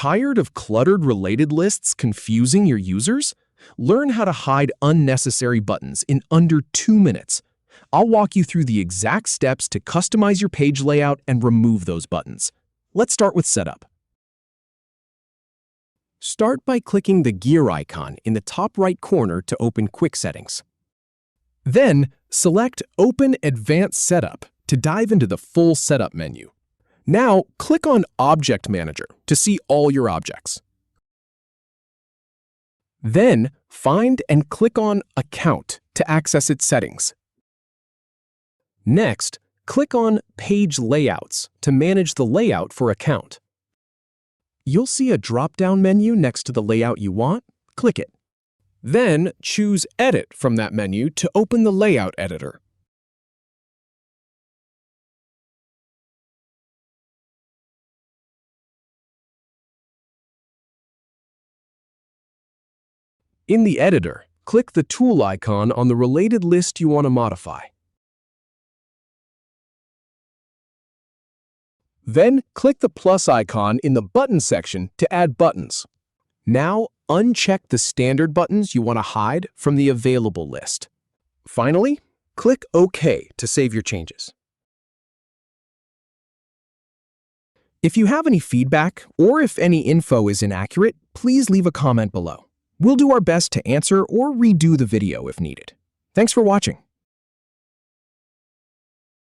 Tired of cluttered related lists confusing your users? Learn how to hide unnecessary buttons in under 2 minutes. I'll walk you through the exact steps to customize your page layout and remove those buttons. Let's start with setup. Start by clicking the gear icon in the top right corner to open Quick Settings. Then, select Open Advanced Setup to dive into the full setup menu. Now, click on Object Manager to see all your objects. Then, find and click on Account to access its settings. Next, click on Page Layouts to manage the layout for Account. You'll see a drop-down menu next to the layout you want. Click it. Then, choose Edit from that menu to open the Layout Editor. In the editor, click the tool icon on the related list you want to modify. Then, click the plus icon in the button section to add buttons. Now, uncheck the standard buttons you want to hide from the available list. Finally, click OK to save your changes. If you have any feedback or if any info is inaccurate, please leave a comment below. We'll do our best to answer or redo the video if needed. Thanks for watching.